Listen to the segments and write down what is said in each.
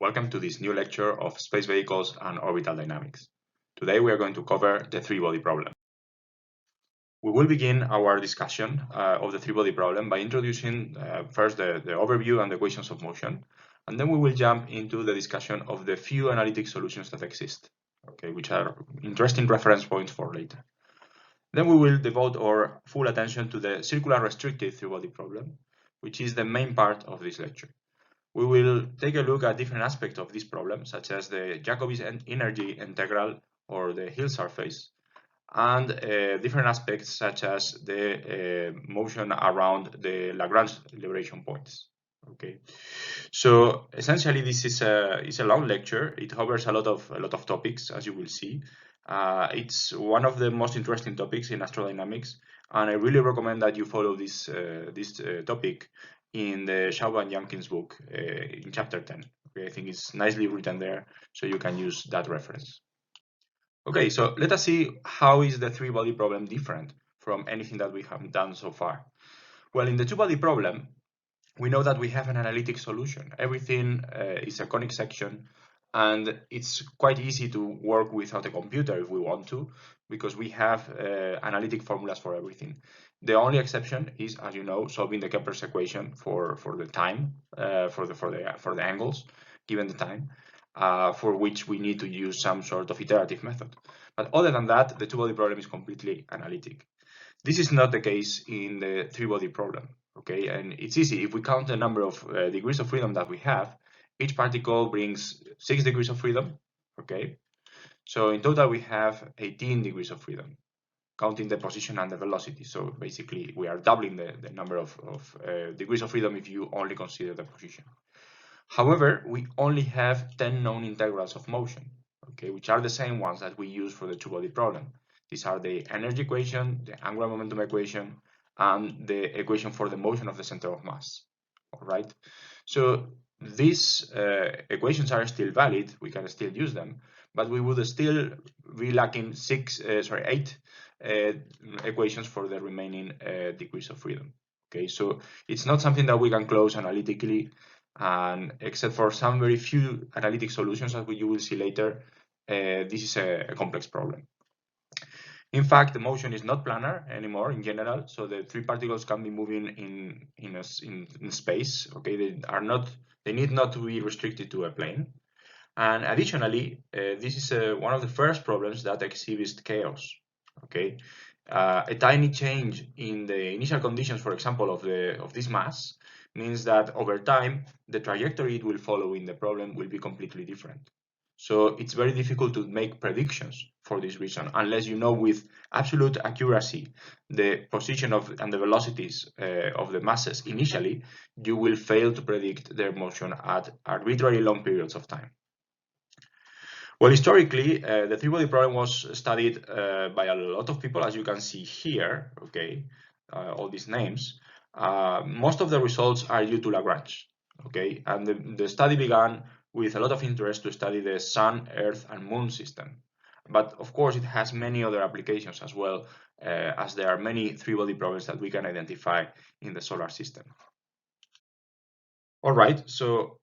Welcome to this new lecture of space vehicles and orbital dynamics. Today we are going to cover the three-body problem. We will begin our discussion of the three-body problem by introducing first the overview and the equations of motion, and then we will jump into the discussion of the few analytic solutions that exist, which are interesting reference points for later. Then we will devote our full attention to the circular restricted three-body problem, which is the main part of this lecture. We will take a look at different aspects of this problem, such as the Jacobi's energy integral or the Hill surface, and different aspects such as the motion around the Lagrange liberation points. Okay, so essentially this is a long lecture. It covers a lot of topics, as you will see. It's one of the most interesting topics in astrodynamics, and I really recommend that you follow this topic in the Schaub and Jenkins book in chapter 10. Okay, I think it's nicely written there, so you can use that reference. Okay, so let us see how is the three-body problem different from anything that we have done so far. Well, in the two-body problem, we know that we have an analytic solution. Everything is a conic section, and it's quite easy to work without a computer if we want to, because we have analytic formulas for everything. The only exception is, as you know, solving the Kepler's equation for the time, for the angles, given the time, for which we need to use some sort of iterative method. But other than that, the two-body problem is completely analytic. This is not the case in the three-body problem. Okay, and it's easy. If we count the number of degrees of freedom that we have, each particle brings 6 degrees of freedom. Okay, so in total we have 18 degrees of freedom, counting the position and the velocity. So basically we are doubling the number of degrees of freedom if you only consider the position. However, we only have 10 known integrals of motion, okay, which are the same ones that we use for the two-body problem. These are the energy equation, the angular momentum equation, and the equation for the motion of the center of mass. All right. So these equations are still valid. We can still use them, but we would still be lacking 8 equations for the remaining degrees of freedom. Okay, so it's not something that we can close analytically, and except for some very few analytic solutions, as you will see later, this is a complex problem. In fact, the motion is not planar anymore in general, so the three particles can be moving in space. Okay, they need not to be restricted to a plane. And additionally, this is one of the first problems that exhibits chaos. Okay, a tiny change in the initial conditions, for example, of this mass, means that over time the trajectory it will follow in the problem will be completely different. So it's very difficult to make predictions for this reason, unless you know with absolute accuracy the position and the velocities of the masses initially. You will fail to predict their motion at arbitrarily long periods of time. Well, historically, the three-body problem was studied by a lot of people, as you can see here. Okay, all these names. Most of the results are due to Lagrange. Okay, and the study began with a lot of interest to study the Sun, Earth, and Moon system. But of course, it has many other applications as well, as there are many three-body problems that we can identify in the solar system. All right, so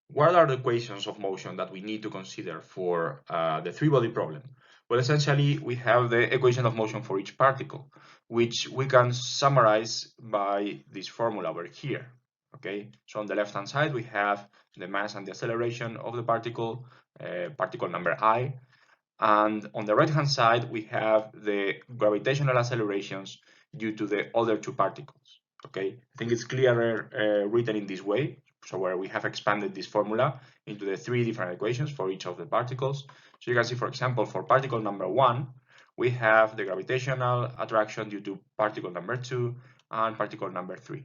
what are the equations of motion that we need to consider for the three-body problem? Well, essentially, we have the equation of motion for each particle, which we can summarize by this formula over here. Okay, so on the left-hand side, we have the mass and the acceleration of the particle, particle number I, and on the right-hand side, we have the gravitational accelerations due to the other two particles. Okay, I think it's clearer written in this way. So where we have expanded this formula into the three different equations for each of the particles. So you can see, for example, for particle number 1, we have the gravitational attraction due to particle number 2 and particle number 3.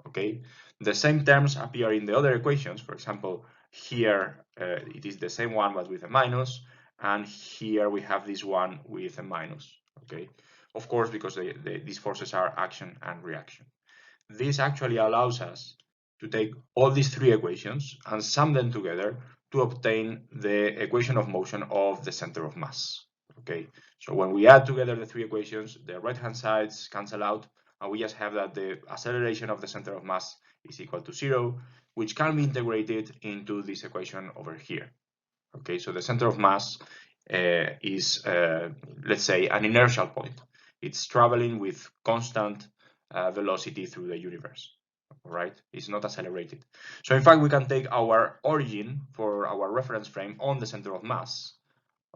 Okay, the same terms appear in the other equations. For example, here it is the same one but with a minus, and here we have this one with a minus. Okay, of course, because these forces are action and reaction. This actually allows us to take all these three equations and sum them together to obtain the equation of motion of the center of mass. Okay, so when we add together the three equations, the right-hand sides cancel out, and we just have that the acceleration of the center of mass is equal to 0, which can be integrated into this equation over here. Okay, so the center of mass is, let's say, an inertial point. It's traveling with constant velocity through the universe, right? It's not accelerated. So in fact, we can take our origin for our reference frame on the center of mass,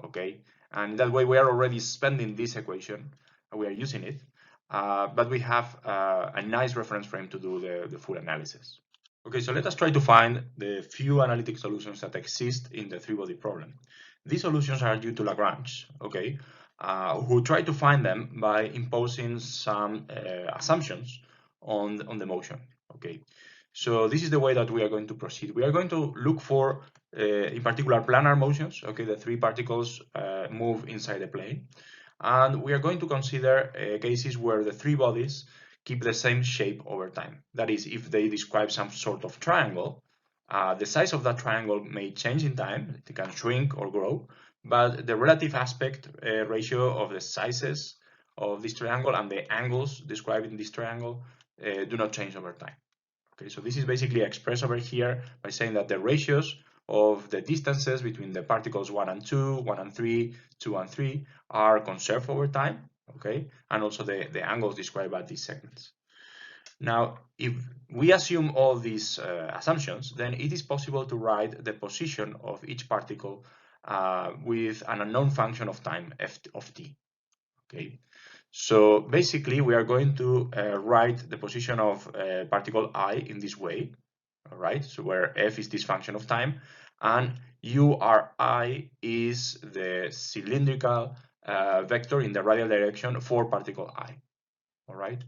okay? And that way we are already spending this equation, we are using it, but we have a nice reference frame to do the full analysis. Okay, so let us try to find the few analytic solutions that exist in the three-body problem. These solutions are due to Lagrange, okay, who try to find them by imposing some assumptions on the motion, okay. So this is the way that we are going to proceed. We are going to look for, in particular, planar motions, okay, the three particles move inside the plane. And we are going to consider cases where the three bodies keep the same shape over time. That is, if they describe some sort of triangle, the size of that triangle may change in time, it can shrink or grow, but the relative aspect ratio of the sizes of this triangle and the angles described in this triangle do not change over time. Okay, so this is basically expressed over here by saying that the ratios of the distances between the particles 1 and 2, 1 and 3, 2 and 3 are conserved over time, okay, and also the angles described by these segments. Now, if we assume all these assumptions, then it is possible to write the position of each particle with an unknown function of time, f of t, okay. So basically, we are going to write the position of particle I in this way, all right? So where f is this function of time, and uri is the cylindrical vector in the radial direction for particle I, all right?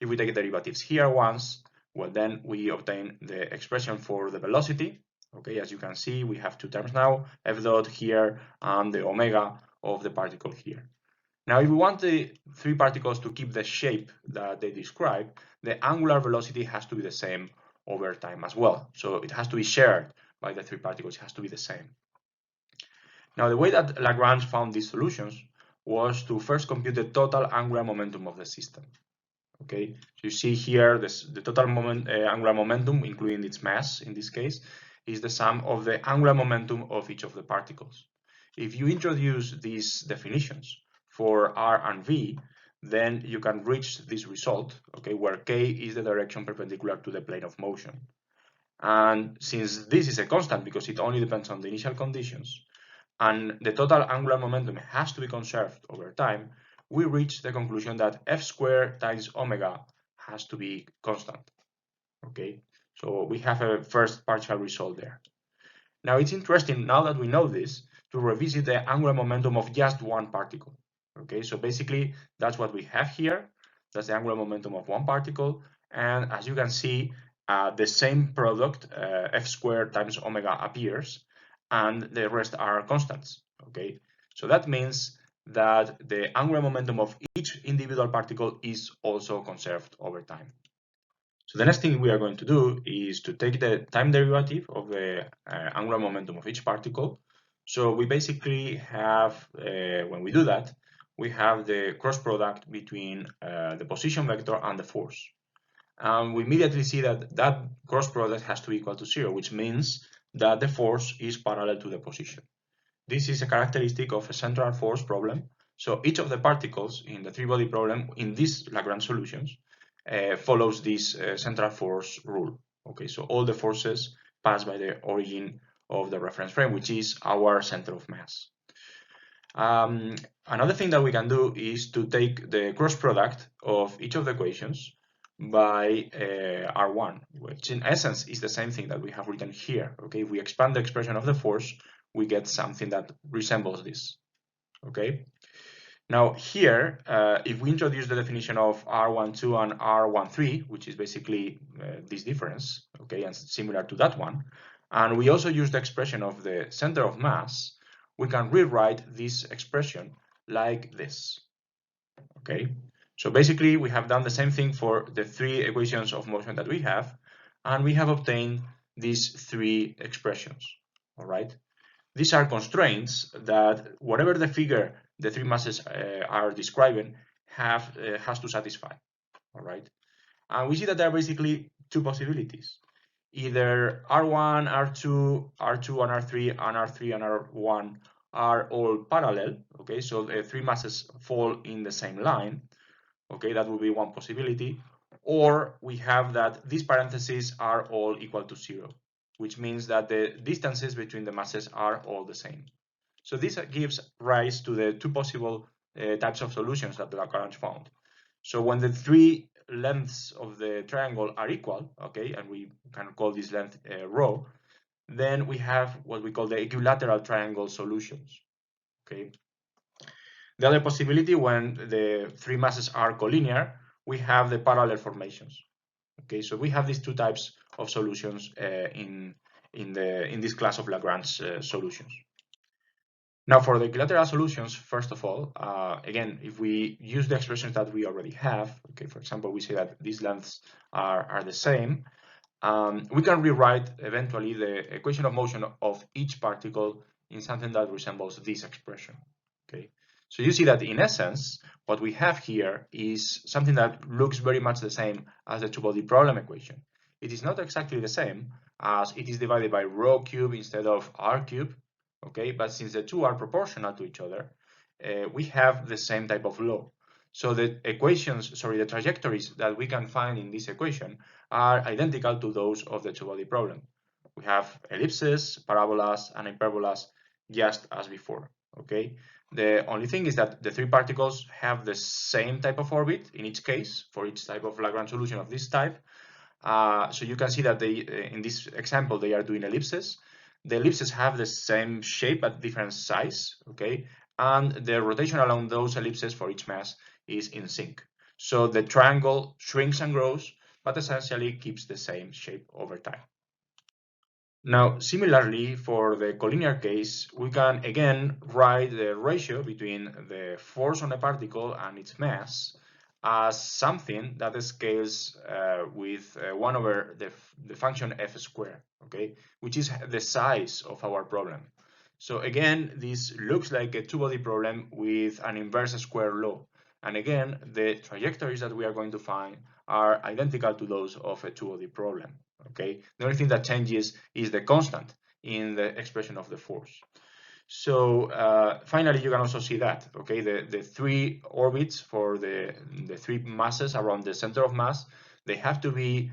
If we take derivatives here once, well, then we obtain the expression for the velocity. Okay, as you can see, we have two terms now, f dot here and the omega of the particle here. Now, if we want the three particles to keep the shape that they describe, the angular velocity has to be the same over time as well. So it has to be shared by the three particles, it has to be the same. Now, the way that Lagrange found these solutions was to first compute the total angular momentum of the system. Okay, so you see here the total angular momentum, including its mass in this case, is the sum of the angular momentum of each of the particles. If you introduce these definitions for R and V, then you can reach this result, okay, where k is the direction perpendicular to the plane of motion. And since this is a constant because it only depends on the initial conditions, and the total angular momentum has to be conserved over time, we reach the conclusion that f squared times omega has to be constant. Okay, so we have a first partial result there. Now it's interesting, now that we know this, to revisit the angular momentum of just one particle. Okay, so basically that's what we have here. That's the angular momentum of one particle, and as you can see, the same product, f squared times omega, appears, and the rest are constants. Okay, so that means that the angular momentum of each individual particle is also conserved over time. So the next thing we are going to do is to take the time derivative of the angular momentum of each particle. So we basically have, when we do that, we have the cross product between the position vector and the force. And we immediately see that that cross product has to be equal to 0, which means that the force is parallel to the position. This is a characteristic of a central force problem. So each of the particles in the three-body problem in these Lagrange solutions follows this central force rule. Okay, so all the forces pass by the origin of the reference frame, which is our center of mass. Another thing that we can do is to take the cross product of each of the equations by R1, which in essence is the same thing that we have written here. Okay, if we expand the expression of the force, we get something that resembles this. Okay. Now here, if we introduce the definition of R12 and R13, which is basically this difference, okay, and similar to that one, and we also use the expression of the center of mass, we can rewrite this expression like this. Okay. So basically, we have done the same thing for the three equations of motion that we have, and we have obtained these three expressions. All right. These are constraints that whatever the figure the three masses are describing has to satisfy. All right. And we see that there are basically two possibilities. either R1, R2, R2 and R3, and R3 and R1 are all parallel, okay, so the three masses fall in the same line, okay, that would be one possibility. Or we have that these parentheses are all equal to 0, which means that the distances between the masses are all the same. So this gives rise to the two possible types of solutions that Lagrange found. So when the three lengths of the triangle are equal, okay, and we can call this length rho, then we have what we call the equilateral triangle solutions, okay. The other possibility, when the three masses are collinear, we have the parallel formations. Okay, so we have these two types of solutions in this class of Lagrange solutions. Now, for the equilateral solutions, first of all, again, if we use the expressions that we already have, okay, for example, we say that these lengths are the same, we can rewrite eventually the equation of motion of each particle in something that resembles this expression. Okay, so you see that in essence, what we have here is something that looks very much the same as the two-body problem equation. It is not exactly the same, as it is divided by rho cube instead of r cube. Okay, but since the two are proportional to each other, we have the same type of law. So the the trajectories that we can find in this equation are identical to those of the two-body problem. We have ellipses, parabolas, and hyperbolas just as before, okay? The only thing is that the three particles have the same type of orbit in each case for each type of Lagrange solution of this type. So you can see that they, in this example, they are doing ellipses. The ellipses have the same shape but different size, okay? And the rotation along those ellipses for each mass is in sync. So the triangle shrinks and grows, but essentially keeps the same shape over time. Now, similarly, for the collinear case, we can again write the ratio between the force on a particle and its mass as something that scales with 1 over the function f squared, okay, which is the size of our problem. So again, this looks like a two-body problem with an inverse square law. And again, the trajectories that we are going to find are identical to those of a two-body problem. Okay, the only thing that changes is the constant in the expression of the force. So finally, you can also see that, okay, the three orbits for the three masses around the center of mass, they have to be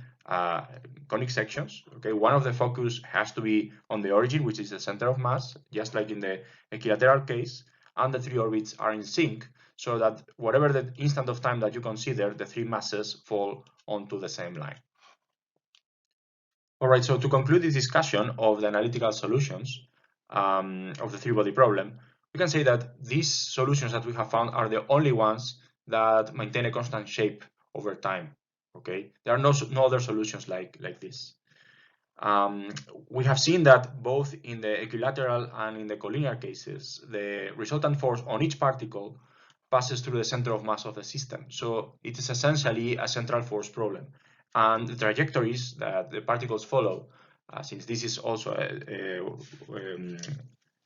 conic sections. Okay, one of the focus has to be on the origin, which is the center of mass, just like in the equilateral case, and the three orbits are in sync, so that whatever the instant of time that you consider, the three masses fall onto the same line. All right, so to conclude this discussion of the analytical solutions of the three-body problem, we can say that these solutions that we have found are the only ones that maintain a constant shape over time. Okay, there are no other solutions like this. We have seen that both in the equilateral and in the collinear cases, the resultant force on each particle passes through the center of mass of the system. So it is essentially a central force problem. And the trajectories that the particles follow, since this is also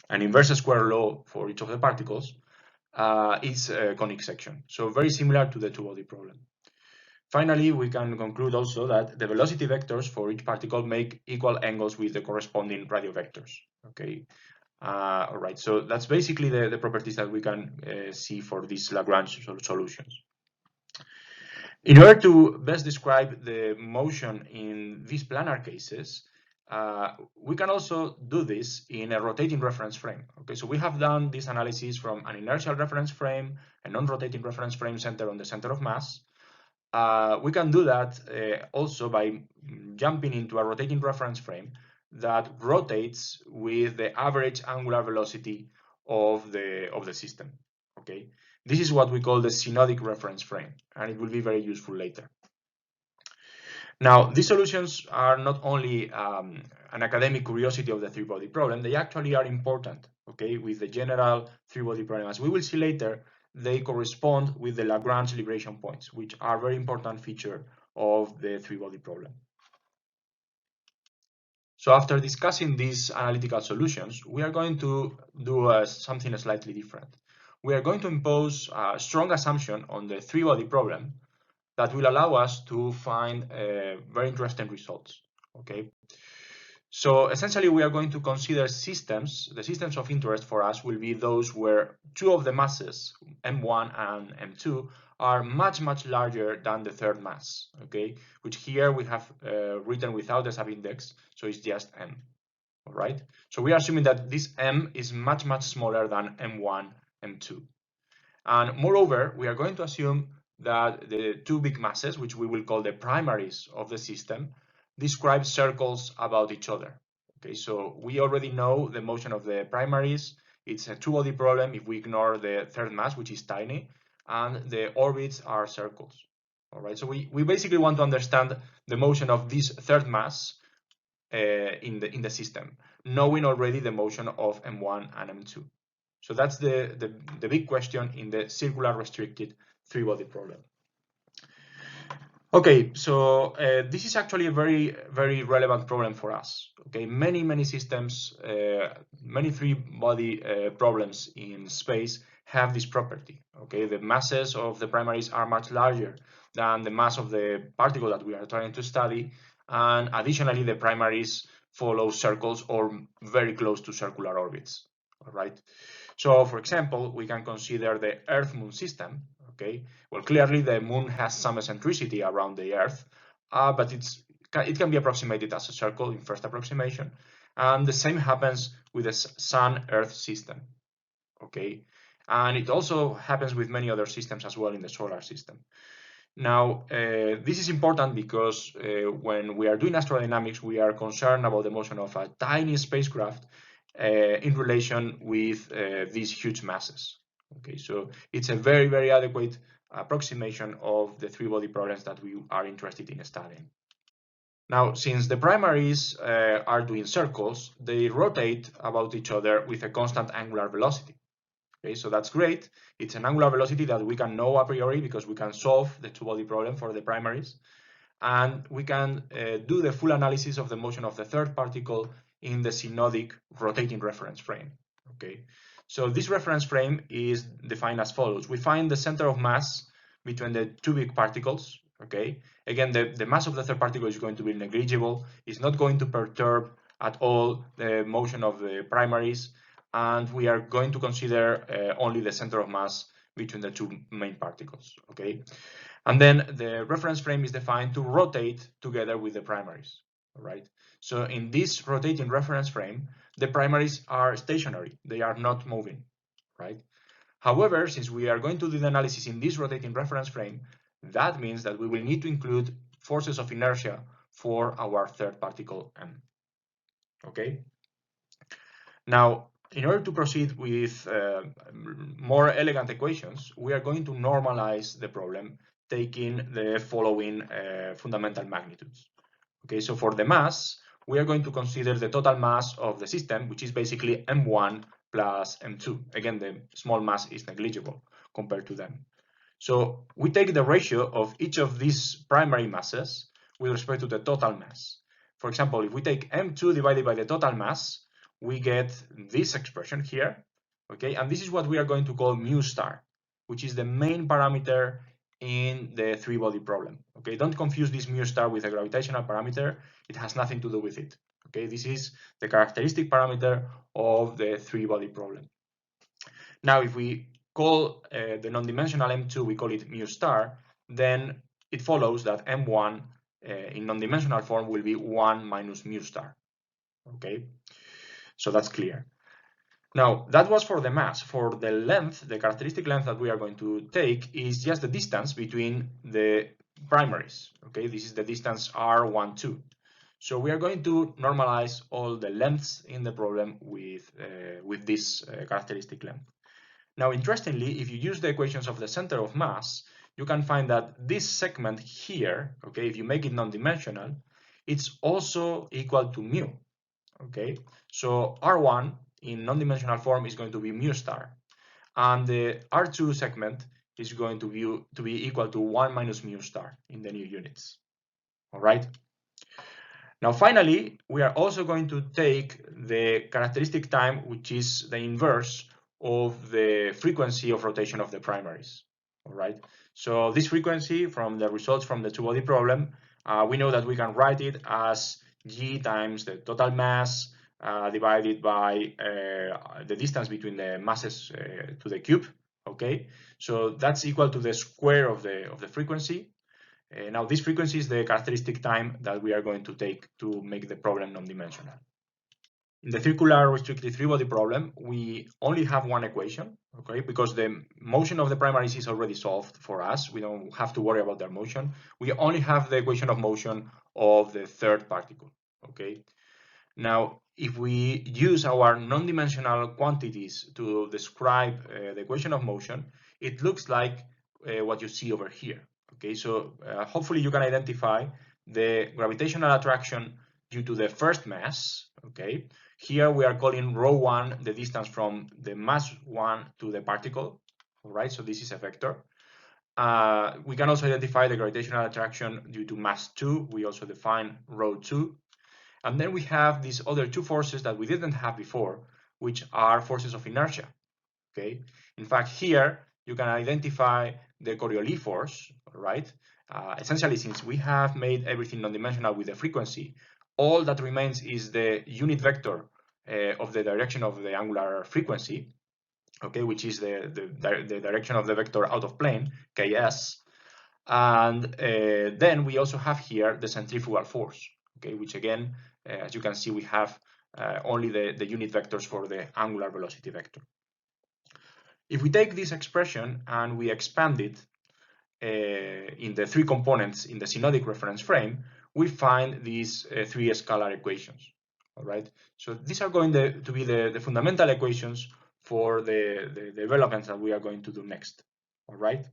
an inverse square law for each of the particles, is a conic section. So very similar to the two-body problem. Finally, we can conclude also that the velocity vectors for each particle make equal angles with the corresponding radio vectors. Okay. All right, so that's basically the properties that we can see for these Lagrange solutions. In order to best describe the motion in these planar cases, we can also do this in a rotating reference frame. Okay, so we have done this analysis from an inertial reference frame, a non-rotating reference frame centered on the center of mass. We can do that also by jumping into a rotating reference frame that rotates with the average angular velocity of the system. Okay, this is what we call the synodic reference frame, and it will be very useful later. Now, these solutions are not only an academic curiosity of the three-body problem, they actually are important, okay, with the general three-body problem. As we will see later, they correspond with the Lagrange liberation points, which are a very important feature of the three-body problem. So after discussing these analytical solutions, we are going to do something slightly different. We are going to impose a strong assumption on the three-body problem that will allow us to find very interesting results. Okay. So essentially, we are going to consider systems. The systems of interest for us will be those where two of the masses, M1 and M2, are much, much larger than the third mass, okay? Which here we have written without the subindex, so it's just M, all right? So we are assuming that this M is much, much smaller than M1, M2. And moreover, we are going to assume that the two big masses, which we will call the primaries of the system, describe circles about each other. Okay, so we already know the motion of the primaries. It's a two-body problem if we ignore the third mass, which is tiny, and the orbits are circles. All right, so we basically want to understand the motion of this third mass in the system, knowing already the motion of M1 and M2. So that's the big question in the circular restricted three-body problem. Okay, so this is actually a very, very relevant problem for us. Okay, many systems, many three-body problems in space have this property. Okay, the masses of the primaries are much larger than the mass of the particle that we are trying to study, and additionally, the primaries follow circles or very close to circular orbits. All right. So, for example, we can consider the Earth-Moon system. Okay, well, clearly the Moon has some eccentricity around the Earth, but it can be approximated as a circle in first approximation, and the same happens with the Sun-Earth system. Okay, and it also happens with many other systems as well in the solar system. Now, this is important because when we are doing astrodynamics, we are concerned about the motion of a tiny spacecraft in relation with these huge masses. Okay, so it's a very, very adequate approximation of the three-body problems that we are interested in studying. Now, since the primaries are doing circles, they rotate about each other with a constant angular velocity. Okay, so that's great. It's an angular velocity that we can know a priori because we can solve the two-body problem for the primaries. And we can do the full analysis of the motion of the third particle in the synodic rotating reference frame. Okay, so this reference frame is defined as follows. We find the center of mass between the two big particles. Okay, again, the mass of the third particle is going to be negligible. It's not going to perturb at all the motion of the primaries, and we are going to consider only the center of mass between the two main particles. Okay, and then the reference frame is defined to rotate together with the primaries. All right. So in this rotating reference frame, the primaries are stationary; they are not moving. Right. However, since we are going to do the analysis in this rotating reference frame, that means that we will need to include forces of inertia for our third particle M. Okay. Now, in order to proceed with more elegant equations, we are going to normalize the problem taking the following fundamental magnitudes. Okay, so for the mass, we are going to consider the total mass of the system, which is basically M1 plus M2. Again, the small mass is negligible compared to them. So we take the ratio of each of these primary masses with respect to the total mass. For example, if we take M2 divided by the total mass, we get this expression here, okay? And this is what we are going to call mu star, which is the main parameter in the three-body problem, okay? Don't confuse this mu star with a gravitational parameter. It has nothing to do with it, okay? This is the characteristic parameter of the three-body problem. Now, if we call the non-dimensional M2, we call it mu star, then it follows that M1 in non-dimensional form will be 1 minus mu star, okay? So that's clear. Now, that was for the mass. For the length, the characteristic length that we are going to take is just the distance between the primaries, okay? This is the distance R12. So we are going to normalize all the lengths in the problem with this characteristic length. Now, interestingly, if you use the equations of the center of mass, you can find that this segment here, okay, if you make it non-dimensional, it's also equal to mu, okay? So R1 in non-dimensional form is going to be mu star, and the R2 segment is going to be equal to 1 minus mu star in the new units, all right? Now, finally, we are also going to take the characteristic time, which is the inverse of the frequency of rotation of the primaries. All right. So this frequency from the results from the two-body problem, we know that we can write it as g times the total mass divided by the distance between the masses to the cube. Okay, so that's equal to the square of the frequency. Now this frequency is the characteristic time that we are going to take to make the problem non-dimensional. In the circular restricted three-body problem, we only have one equation, okay, because the motion of the primaries is already solved for us. We don't have to worry about their motion. We only have the equation of motion of the third particle, okay. Now, if we use our non-dimensional quantities to describe the equation of motion, it looks like what you see over here. Okay, so hopefully you can identify the gravitational attraction due to the first mass. Okay, here we are calling ρ1 the distance from the mass 1 to the particle. All right, so this is a vector. We can also identify the gravitational attraction due to mass 2. We also define ρ2. And then we have these other two forces that we didn't have before, which are forces of inertia. Okay. In fact, here you can identify the Coriolis force, right? Essentially, since we have made everything non-dimensional with the frequency, all that remains is the unit vector of the direction of the angular frequency, okay, which is the direction of the vector out of plane, ks. And then we also have here the centrifugal force, okay, which again, as you can see, we have only the unit vectors for the angular velocity vector. If we take this expression and we expand it in the three components in the synodic reference frame, we find these three scalar equations. All right. So these are going to be the fundamental equations for the developments that we are going to do next. All right.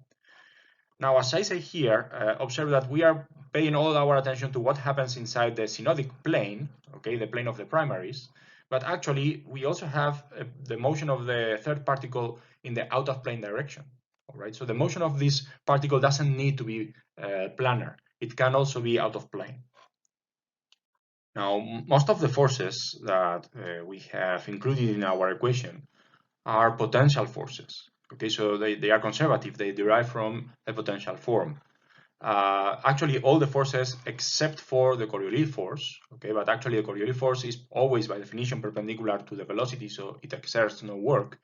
Now, as I say here, observe that we are paying all our attention to what happens inside the synodic plane, okay, the plane of the primaries, but actually we also have the motion of the third particle in the out of plane direction, all right? So the motion of this particle doesn't need to be planar. It can also be out of plane. Now, most of the forces that we have included in our equation are potential forces. Okay, so they are conservative. They derive from a potential form. Actually, all the forces except for the Coriolis force. Okay, but actually the Coriolis force is always by definition perpendicular to the velocity, so it exerts no work.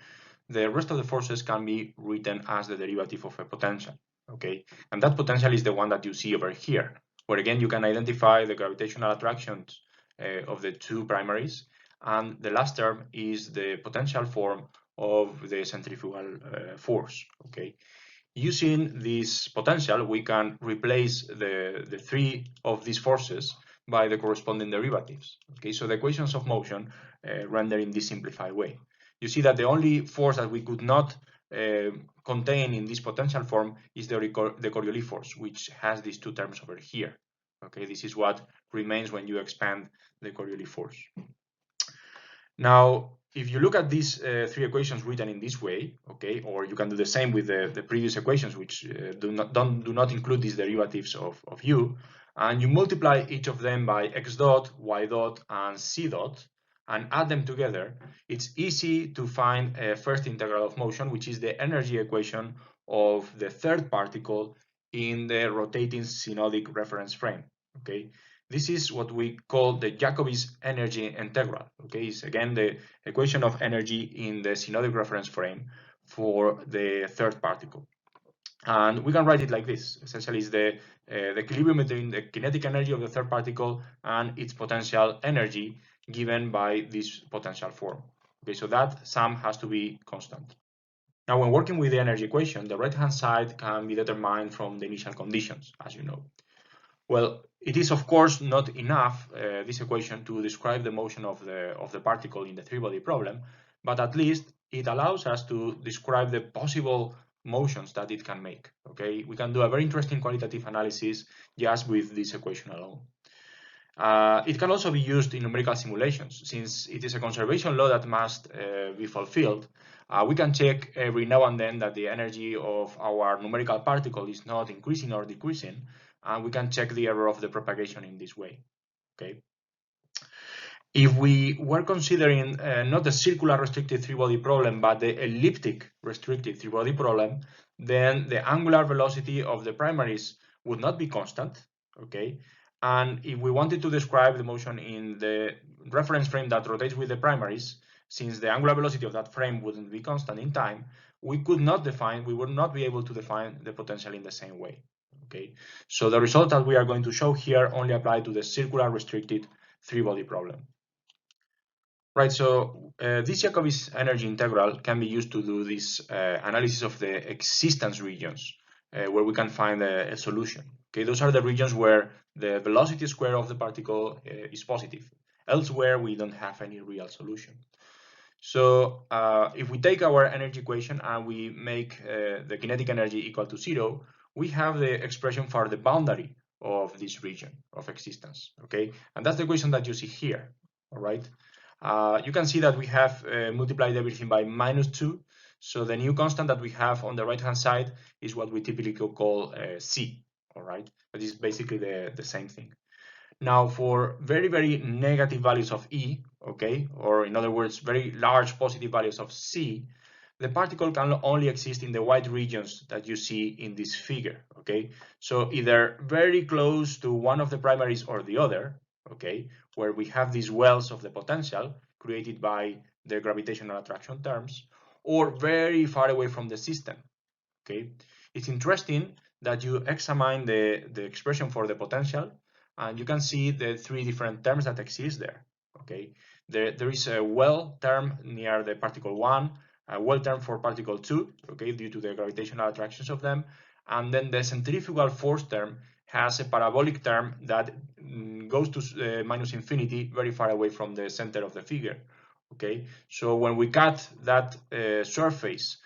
The rest of the forces can be written as the derivative of a potential. Okay, and that potential is the one that you see over here, where again you can identify the gravitational attractions of the two primaries, and the last term is the potential form of the centrifugal force. Okay, using this potential, we can replace the three of these forces by the corresponding derivatives. Okay, so the equations of motion render in this simplified way. You see that the only force that we could not contain in this potential form is the Coriolis force, which has these two terms over here. Okay, this is what remains when you expand the Coriolis force. Now, if you look at these three equations written in this way, okay, or you can do the same with the previous equations, which do not include these derivatives of u, and you multiply each of them by x dot, y dot, and c dot, and add them together, it's easy to find a first integral of motion, which is the energy equation of the third particle in the rotating synodic reference frame. Okay, this is what we call the Jacobi's energy integral. Okay, it's again the equation of energy in the synodic reference frame for the third particle. And we can write it like this. Essentially, it's the equilibrium between the kinetic energy of the third particle and its potential energy given by this potential form. Okay, so that sum has to be constant. Now, when working with the energy equation, the right-hand side can be determined from the initial conditions, as you know. Well, it is of course not enough, this equation, to describe the motion of the particle in the three-body problem, but at least it allows us to describe the possible motions that it can make. Okay, we can do a very interesting qualitative analysis just with this equation alone. It can also be used in numerical simulations. Since it is a conservation law that must be fulfilled, we can check every now and then that the energy of our numerical particle is not increasing or decreasing, and we can check the error of the propagation in this way. Okay. If we were considering not the circular restricted three-body problem, but the elliptic restricted three-body problem, then the angular velocity of the primaries would not be constant. Okay. And if we wanted to describe the motion in the reference frame that rotates with the primaries, since the angular velocity of that frame wouldn't be constant in time, we would not be able to define the potential in the same way. Okay, so the result that we are going to show here only apply to the circular restricted three-body problem. Right, so this Jacobi's energy integral can be used to do this analysis of the existence regions where we can find a solution. Okay, those are the regions where the velocity square of the particle is positive. Elsewhere, we don't have any real solution. So if we take our energy equation and we make the kinetic energy equal to 0, we have the expression for the boundary of this region of existence. Okay, and that's the equation that you see here. All right. You can see that we have multiplied everything by -2. So the new constant that we have on the right-hand side is what we typically call C. All right, but it's basically the same thing. Now, for very, very negative values of E, okay, or in other words, very large positive values of C, the particle can only exist in the white regions that you see in this figure, okay? So either very close to one of the primaries or the other, okay, where we have these wells of the potential created by the gravitational attraction terms, or very far away from the system, okay? It's interesting that you examine the expression for the potential and you can see the three different terms that exist there, okay? There is a well term near the particle 1, a well term for particle 2, okay, due to the gravitational attractions of them, and then the centrifugal force term has a parabolic term that goes to minus infinity very far away from the center of the figure, okay? So when we cut that surface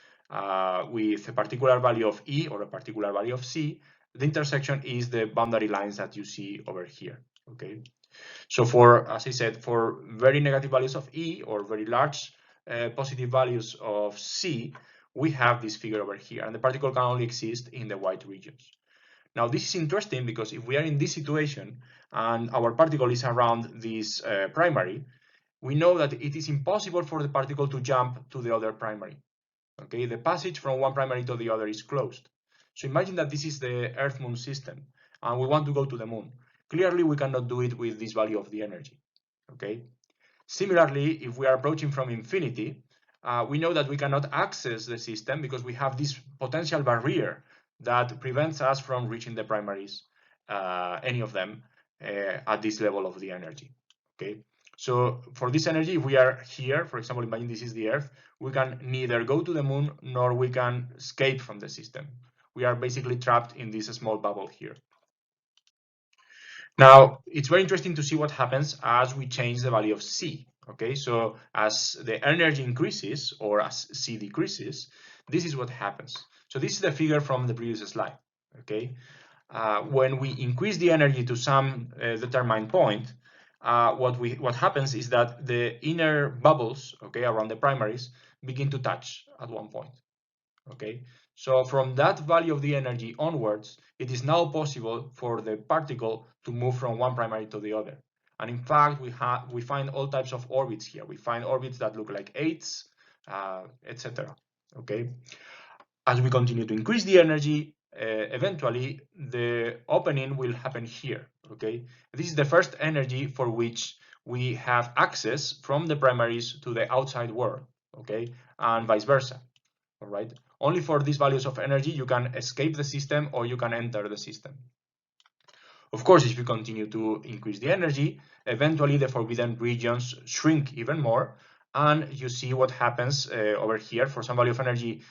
with a particular value of E or a particular value of C, the intersection is the boundary lines that you see over here, okay? So for, as I said, for very negative values of E or very large positive values of C, we have this figure over here, and the particle can only exist in the white regions. Now, this is interesting because if we are in this situation and our particle is around this primary, we know that it is impossible for the particle to jump to the other primary. Okay, the passage from one primary to the other is closed. So imagine that this is the Earth-Moon system, and we want to go to the Moon. Clearly, we cannot do it with this value of the energy. Okay. Similarly, if we are approaching from infinity, we know that we cannot access the system because we have this potential barrier that prevents us from reaching the primaries, any of them, at this level of the energy. Okay. So for this energy, if we are here, for example, imagine this is the Earth, we can neither go to the Moon nor we can escape from the system. We are basically trapped in this small bubble here. Now, it's very interesting to see what happens as we change the value of C. Okay, so as the energy increases or as C decreases, this is what happens. So this is the figure from the previous slide. Okay, when we increase the energy to some determined point, what happens is that the inner bubbles, okay, around the primaries begin to touch at one point. Okay, so from that value of the energy onwards, it is now possible for the particle to move from one primary to the other. And in fact, we find all types of orbits here. We find orbits that look like eights, etc. Okay, as we continue to increase the energy, eventually the opening will happen here. Okay, this is the first energy for which we have access from the primaries to the outside world. Okay, and vice versa. All right. Only for these values of energy you can escape the system or you can enter the system. Of course, if you continue to increase the energy, eventually the forbidden regions shrink even more, and you see what happens over here. For some value of energy,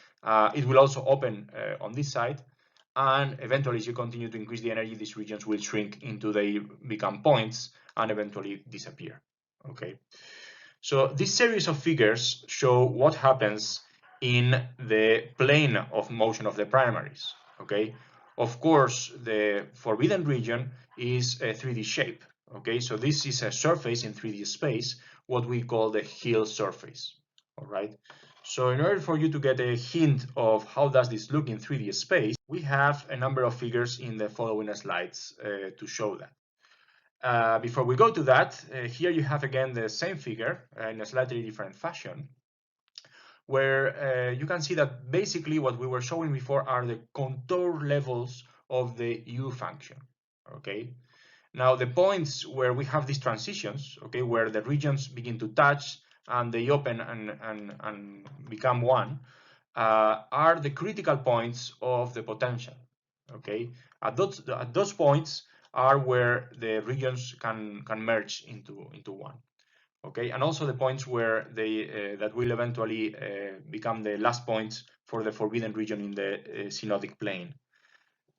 it will also open on this side, and eventually as you continue to increase the energy, these regions will shrink into they become points and eventually disappear. Okay. So this series of figures show what happens in the plane of motion of the primaries, okay? Of course, the forbidden region is a 3D shape, okay? So this is a surface in 3D space, what we call the Hill surface, all right? So in order for you to get a hint of how does this look in 3D space, we have a number of figures in the following slides to show that. Before we go to that, here you have again the same figure in a slightly different fashion, where you can see that basically what we were showing before are the contour levels of the U function, okay? Now, the points where we have these transitions, okay, where the regions begin to touch and they open and become one, are the critical points of the potential. Okay, at those points are where the regions can merge into one. Okay, and also the points where they that will eventually become the last points for the forbidden region in the synodic plane.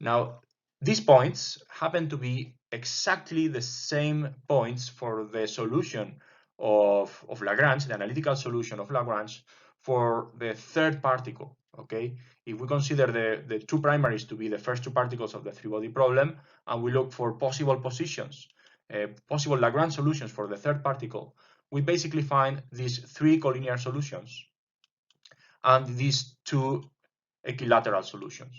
Now, these points happen to be exactly the same points for the solution of Lagrange, the analytical solution of Lagrange for the third particle. Okay, if we consider the two primaries to be the first two particles of the three-body problem, and we look for possible positions, possible Lagrange solutions for the third particle, we basically find these three collinear solutions and these two equilateral solutions.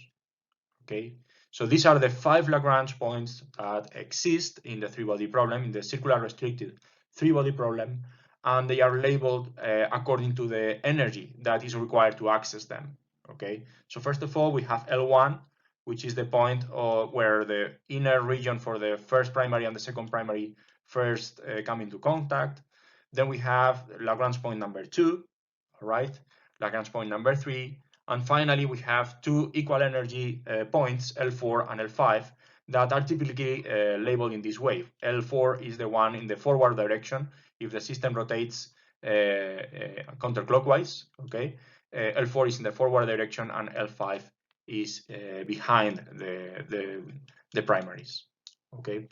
Okay, so these are the 5 Lagrange points that exist in the three-body problem, in the circular restricted three-body problem, and they are labeled according to the energy that is required to access them. Okay, so first of all, we have L1, which is the point where the inner region for the first primary and the second primary first come into contact. Then we have Lagrange point number 2, all right, Lagrange point number 3, and finally, we have two equal energy points, L4 and L5, that are typically labeled in this way. L4 is the one in the forward direction if the system rotates counterclockwise. Okay, L4 is in the forward direction, and L5 is behind the primaries. Okay,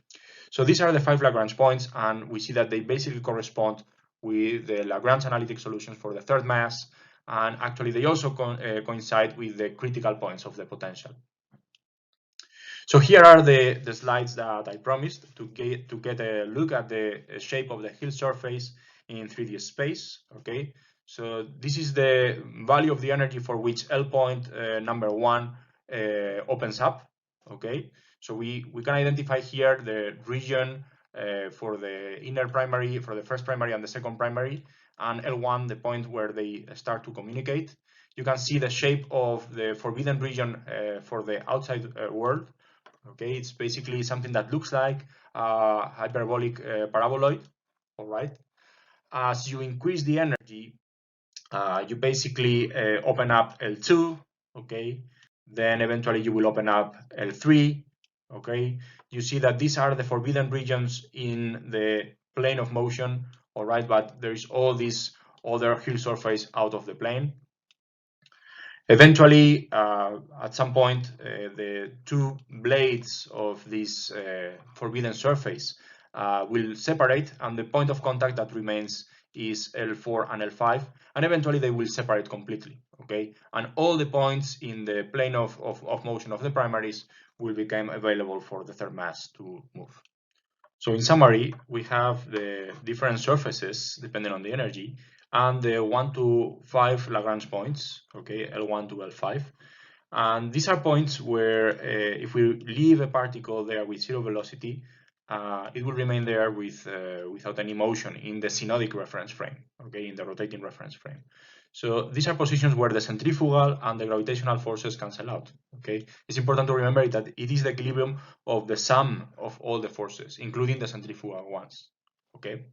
so these are the 5 Lagrange points, and we see that they basically correspond with the Lagrange analytic solutions for the third mass, and actually they also coincide with the critical points of the potential. So here are the slides that I promised to get a look at the shape of the Hill surface in 3D space. Okay, so this is the value of the energy for which L point number 1 opens up. Okay, so we can identify here the region for the inner primary, for the first primary and the second primary, and L1, the point where they start to communicate. You can see the shape of the forbidden region for the outside world. Okay, it's basically something that looks like a hyperbolic paraboloid. All right. As you increase the energy, you basically open up L2. Okay. Then eventually you will open up L3. Okay. You see that these are the forbidden regions in the plane of motion. All right, but there is all this other Hill surface out of the plane. Eventually, at some point, the two blades of this forbidden surface will separate, and the point of contact that remains is L4 and L5, and eventually they will separate completely, okay? And all the points in the plane of motion of the primaries will become available for the third mass to move. So in summary, we have the different surfaces depending on the energy, and the 1 to 5 Lagrange points, okay, L1 to L5. And these are points where if we leave a particle there with zero velocity, it will remain there without any motion in the synodic reference frame, okay, in the rotating reference frame. So these are positions where the centrifugal and the gravitational forces cancel out. Okay, it's important to remember that it is the equilibrium of the sum of all the forces, including the centrifugal ones. Okay.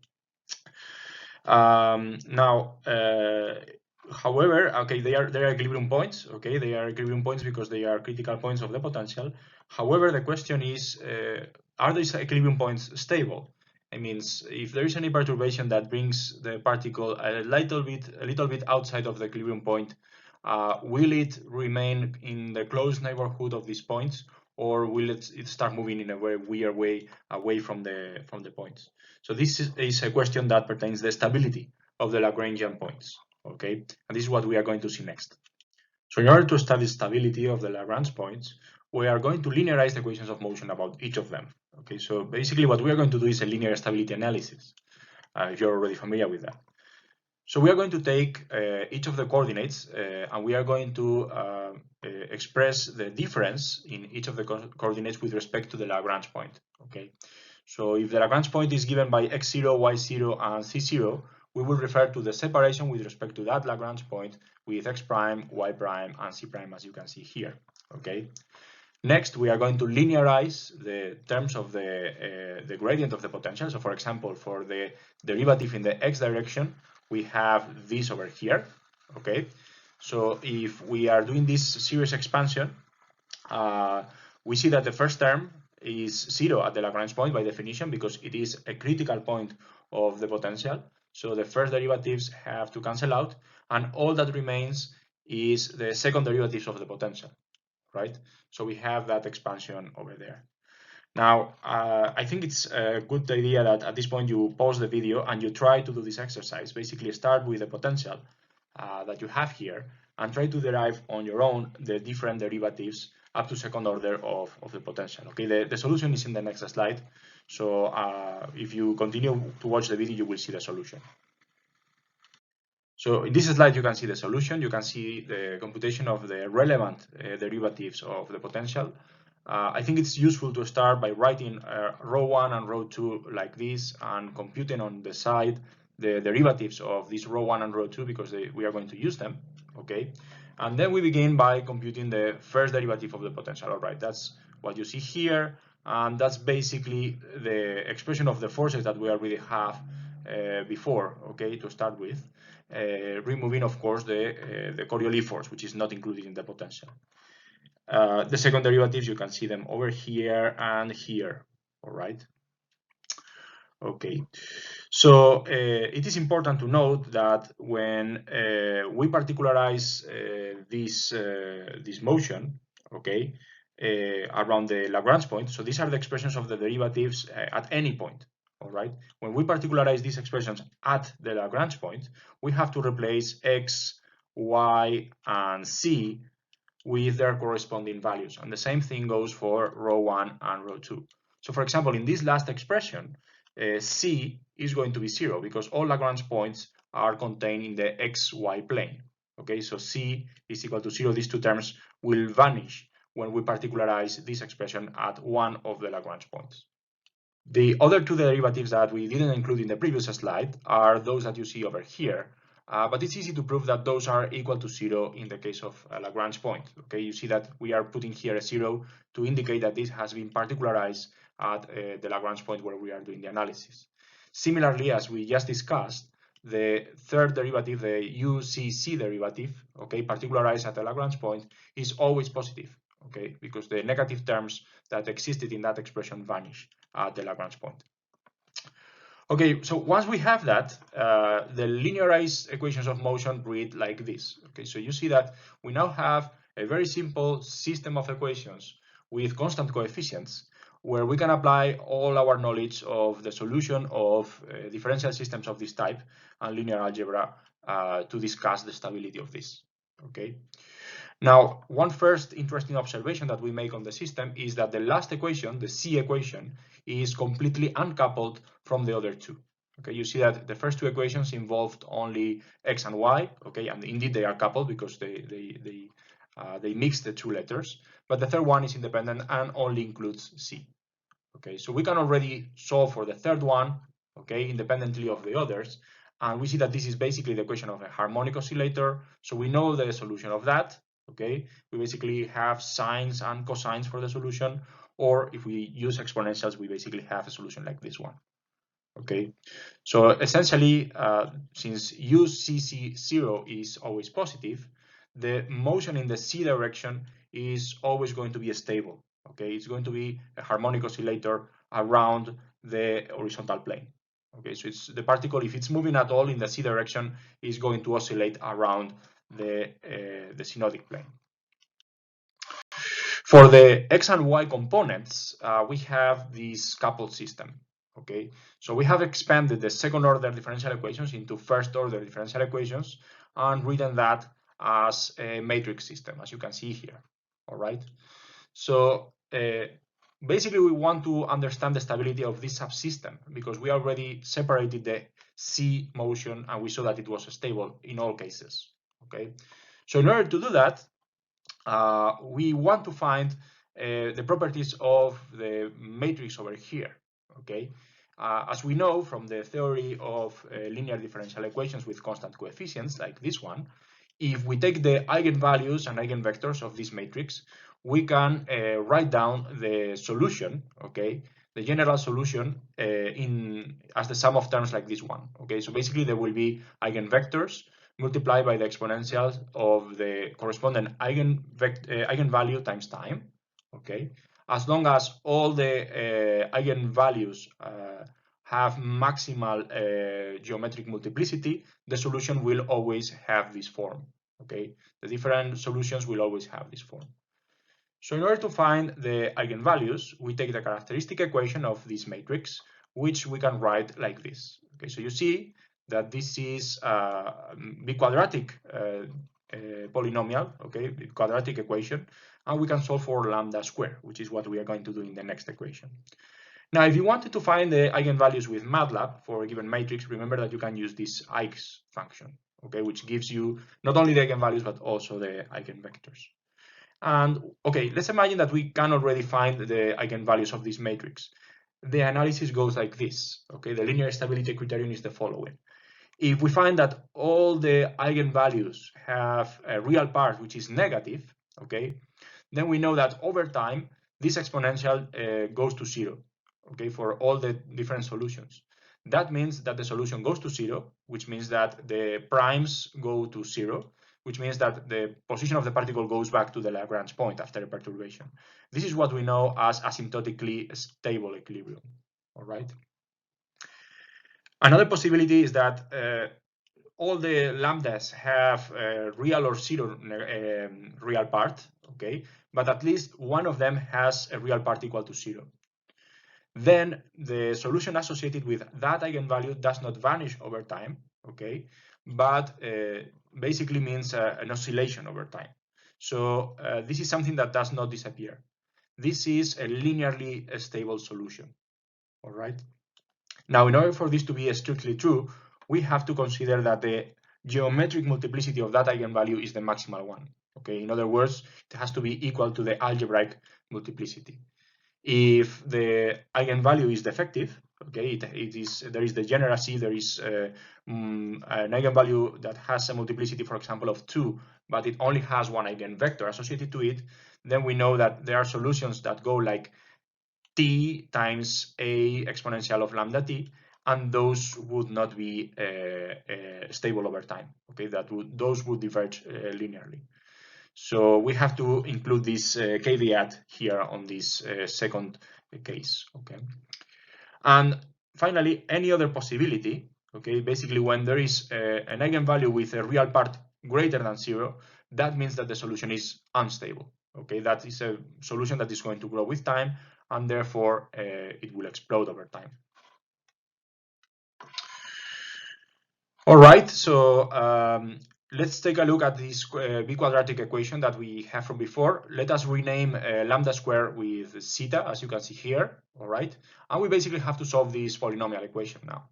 Now, however, okay, they are equilibrium points. Okay, they are equilibrium points because they are critical points of the potential. However, the question is, are these equilibrium points stable? It means if there is any perturbation that brings the particle a little bit outside of the equilibrium point, will it remain in the close neighborhood of these points, or will it start moving in a very weird way away from the points? So this is a question that pertains to the stability of the Lagrangian points. Okay, and this is what we are going to see next. So in order to study stability of the Lagrange points, we are going to linearize the equations of motion about each of them. Okay, so basically what we are going to do is a linear stability analysis, if you're already familiar with that. So we are going to take each of the coordinates and we are going to express the difference in each of the coordinates with respect to the Lagrange point. Okay, so if the Lagrange point is given by x0, y0, and c0, we will refer to the separation with respect to that Lagrange point with x prime, y prime, and c prime, as you can see here. Okay. Next, we are going to linearize the terms of the gradient of the potential. So for example, for the derivative in the x direction, we have this over here, okay? So if we are doing this series expansion, we see that the first term is 0 at the Lagrange point by definition, because it is a critical point of the potential. So the first derivatives have to cancel out, and all that remains is the second derivatives of the potential, right? So we have that expansion over there. Now, I think it's a good idea that at this point you pause the video and you try to do this exercise. Basically, start with the potential that you have here and try to derive on your own the different derivatives up to second order of the potential. Okay, the solution is in the next slide. So if you continue to watch the video, you will see the solution. So in this slide, you can see the solution. You can see the computation of the relevant derivatives of the potential. I think it's useful to start by writing row 1 and row 2 like this and computing on the side the derivatives of this row 1 and row 2, because we are going to use them, okay? And then we begin by computing the first derivative of the potential. All right, that's what you see here, and that's basically the expression of the forces that we already have before, okay, to start with, removing, of course, the Coriolis force, which is not included in the potential. The second derivatives, you can see them over here and here, all right? Okay, so it is important to note that when we particularize this motion, okay, around the Lagrange point, so these are the expressions of the derivatives at any point, all right? When we particularize these expressions at the Lagrange point, we have to replace x, y, and z with their corresponding values. And the same thing goes for row 1 and row 2. So for example, in this last expression, c is going to be 0 because all Lagrange points are contained in the xy plane. Okay, so c is equal to 0. These two terms will vanish when we particularize this expression at one of the Lagrange points. The other two derivatives that we didn't include in the previous slide are those that you see over here. But it's easy to prove that those are equal to 0 in the case of a Lagrange point. Okay, you see that we are putting here a 0 to indicate that this has been particularized at the Lagrange point where we are doing the analysis. Similarly, as we just discussed, the third derivative, the UCC derivative, okay, particularized at the Lagrange point, is always positive, okay, because the negative terms that existed in that expression vanish at the Lagrange point. Okay, so once we have that, the linearized equations of motion read like this. Okay, so you see that we now have a very simple system of equations with constant coefficients where we can apply all our knowledge of the solution of differential systems of this type and linear algebra to discuss the stability of this. Okay. Now, one first interesting observation that we make on the system is that the last equation, the C equation, is completely uncoupled from the other two. Okay, you see that the first two equations involved only x and y. Okay, and indeed they are coupled because they mix the two letters. But the third one is independent and only includes C. Okay, so we can already solve for the third one, okay, independently of the others. And we see that this is basically the equation of a harmonic oscillator. So we know the solution of that. Okay, we basically have sines and cosines for the solution, or if we use exponentials, we basically have a solution like this one. Okay, so essentially, since UCC0 is always positive, the motion in the C direction is always going to be stable. Okay, it's going to be a harmonic oscillator around the horizontal plane. Okay, so it's the particle, if it's moving at all in the C direction, is going to oscillate around the synodic plane. For the x and y components, we have this coupled system. Okay, so we have expanded the second order differential equations into first order differential equations and written that as a matrix system, as you can see here. All right, so basically we want to understand the stability of this subsystem because we already separated the C motion and we saw that it was stable in all cases. Okay, so in order to do that, we want to find the properties of the matrix over here. Okay, as we know from the theory of linear differential equations with constant coefficients like this one, if we take the eigenvalues and eigenvectors of this matrix, we can write down the solution, okay, the general solution as the sum of terms like this one, okay. So basically there will be eigenvectors multiplied by the exponential of the corresponding eigenvalue times time, okay. As long as all the eigenvalues have maximal geometric multiplicity, the solution will always have this form, okay? The different solutions will always have this form. So in order to find the eigenvalues, we take the characteristic equation of this matrix, which we can write like this. Okay, so you see that this is a biquadratic polynomial, okay, quadratic equation, and we can solve for lambda square, which is what we are going to do in the next equation. Now, if you wanted to find the eigenvalues with MATLAB for a given matrix, remember that you can use this eigen function, okay, which gives you not only the eigenvalues, but also the eigenvectors. And okay, let's imagine that we can already find the eigenvalues of this matrix. The analysis goes like this, okay? The linear stability criterion is the following. If we find that all the eigenvalues have a real part which is negative, okay, then we know that over time this exponential goes to zero, okay, for all the different solutions. That means that the solution goes to zero, which means that the primes go to zero, which means that the position of the particle goes back to the Lagrange point after a perturbation. This is what we know as asymptotically stable equilibrium, all right? Another possibility is that all the lambdas have real or zero real part, okay, but at least one of them has a real part equal to zero. Then the solution associated with that eigenvalue does not vanish over time, okay, but basically means an oscillation over time. So this is something that does not disappear. This is a linearly stable solution, all right? Now, in order for this to be strictly true, we have to consider that the geometric multiplicity of that eigenvalue is the maximal one, okay? In other words, it has to be equal to the algebraic multiplicity. If the eigenvalue is defective, okay, there is degeneracy, there is an eigenvalue that has a multiplicity, for example, of 2, but it only has one eigenvector associated to it, then we know that there are solutions that go like t times a exponential of lambda t, and those would not be stable over time, okay, those would diverge linearly. So we have to include this caveat here on this second case, okay? And finally, any other possibility, okay, basically when there is an eigenvalue with a real part greater than 0, that means that the solution is unstable, okay? That is a solution that is going to grow with time, and therefore it will explode over time. All right, so let's take a look at this biquadratic equation that we have from before. Let us rename lambda square with zeta, as you can see here, all right? And we basically have to solve this polynomial equation now.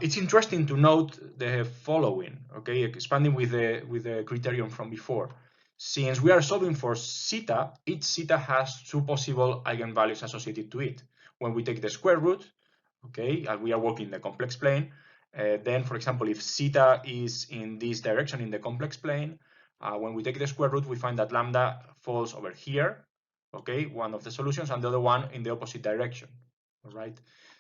It's interesting to note the following, okay, expanding with the criterion from before. Since we are solving for zeta, each zeta has two possible eigenvalues associated to it. When we take the square root, okay, and we are working in the complex plane, then, for example, if zeta is in this direction in the complex plane, when we take the square root, we find that lambda falls over here, okay, one of the solutions, and the other one in the opposite direction, all right?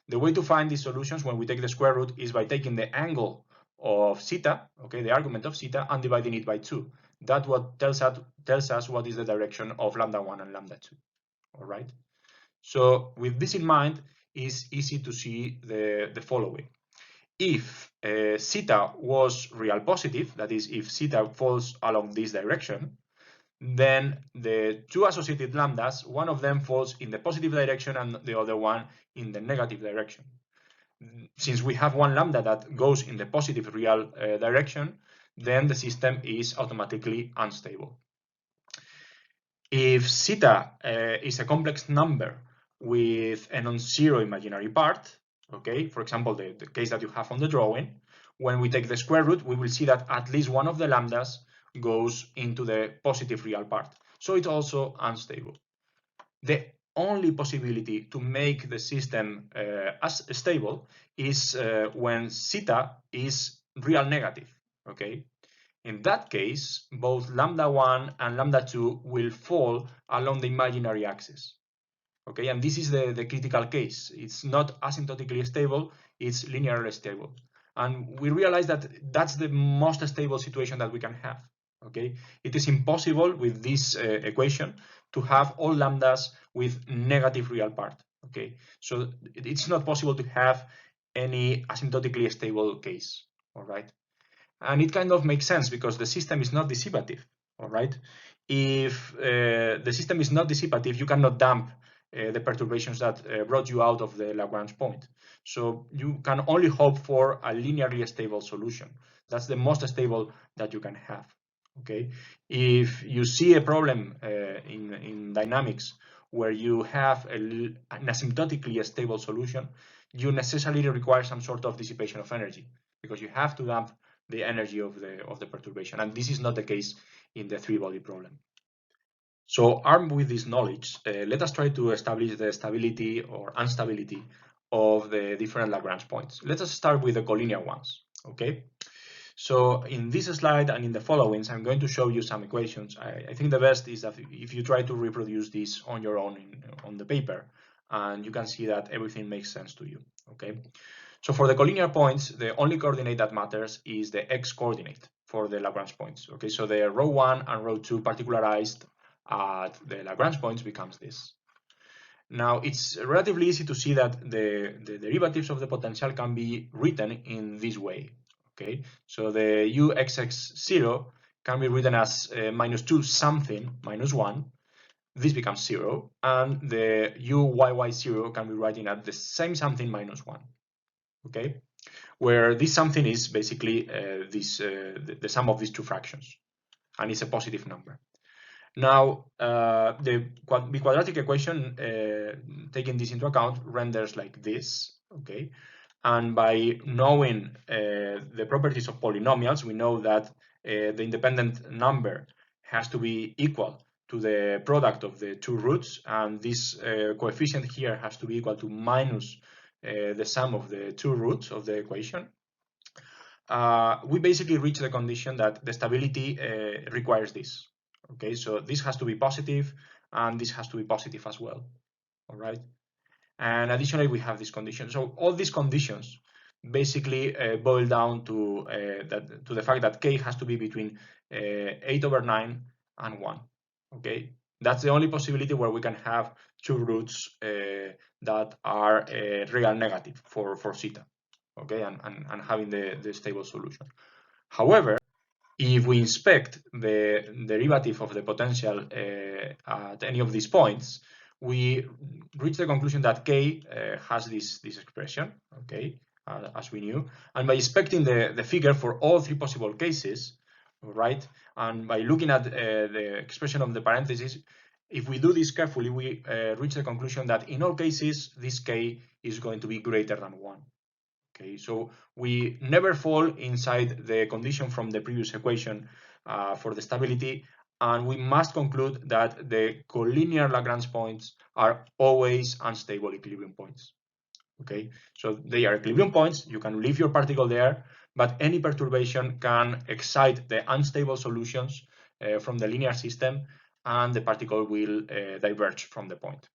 The way to find these solutions when we take the square root is by taking the angle of zeta, okay, the argument of zeta, and dividing it by 2. That what tells us what is the direction of lambda 1 and lambda 2, all right? So with this in mind, it's easy to see the following. If zeta was real positive, that is, if zeta falls along this direction, then the two associated lambdas, one of them falls in the positive direction and the other one in the negative direction. Since we have one lambda that goes in the positive real direction, then the system is automatically unstable. If zeta is a complex number with a non-zero imaginary part, okay, for example, the case that you have on the drawing, when we take the square root, we will see that at least one of the lambdas goes into the positive real part. So it's also unstable. The only possibility to make the system as stable is when zeta is real negative, okay? In that case, both lambda 1 and lambda 2 will fall along the imaginary axis. Okay, and this is the critical case. It's not asymptotically stable, it's linearly stable. And we realize that that's the most stable situation that we can have. Okay, it is impossible with this equation to have all lambdas with negative real part. Okay, so it's not possible to have any asymptotically stable case. All right. And it kind of makes sense because the system is not dissipative, all right? If the system is not dissipative, you cannot damp the perturbations that brought you out of the Lagrange point. So you can only hope for a linearly stable solution. That's the most stable that you can have, okay? If you see a problem in dynamics where you have an asymptotically stable solution, you necessarily require some sort of dissipation of energy because you have to damp the energy of the perturbation, and this is not the case in the three-body problem. So armed with this knowledge, let us try to establish the stability or instability of the different Lagrange points. Let us start with the collinear ones, okay? So in this slide and in the followings, I'm going to show you some equations. I think the best is that if you try to reproduce this on your own on the paper, and you can see that everything makes sense to you, okay? So for the collinear points, the only coordinate that matters is the x coordinate for the Lagrange points. Okay, so the rho 1 and rho 2 particularized at the Lagrange points becomes this. Now it's relatively easy to see that the derivatives of the potential can be written in this way. Okay, so the uxx0 can be written as minus 2 something minus 1. This becomes 0, and the uyy0 can be written at the same something minus 1. Okay, where this something is basically the sum of these two fractions, and it's a positive number. Now, the quadratic equation, taking this into account, renders like this, okay? And by knowing the properties of polynomials, we know that the independent number has to be equal to the product of the two roots, and this coefficient here has to be equal to minus the sum of the two roots of the equation. We basically reach the condition that the stability requires this. Okay, so this has to be positive, and this has to be positive as well. All right, and additionally, we have this condition. So all these conditions basically boil down to the fact that k has to be between 8/9 and 1. Okay, that's the only possibility where we can have two roots that are real negative for theta. Okay, and having the stable solution. However, if we inspect the derivative of the potential at any of these points, we reach the conclusion that k has this expression, okay, as we knew. And by inspecting the figure for all three possible cases, right, and by looking at the expression of the parentheses, if we do this carefully, we reach the conclusion that in all cases, this k is going to be greater than 1. Okay, so we never fall inside the condition from the previous equation for the stability, and we must conclude that the collinear Lagrange points are always unstable equilibrium points. Okay, so they are equilibrium points, you can leave your particle there, but any perturbation can excite the unstable solutions from the linear system, and the particle will diverge from the point.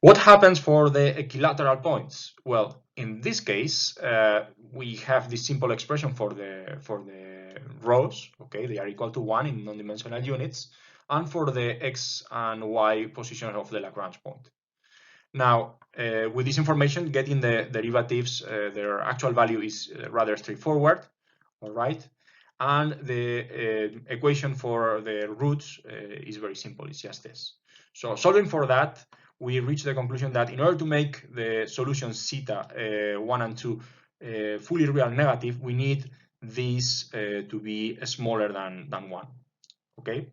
What happens for the equilateral points? Well, in this case, we have this simple expression for the rows. Okay, they are equal to 1 in non-dimensional units, and for the x and y position of the Lagrange point. Now, with this information, getting the derivatives, their actual value is rather straightforward. All right, and the equation for the roots is very simple. It's just this. So solving for that, we reach the conclusion that in order to make the solutions theta 1 and 2 fully real negative, we need these to be smaller than 1. Okay,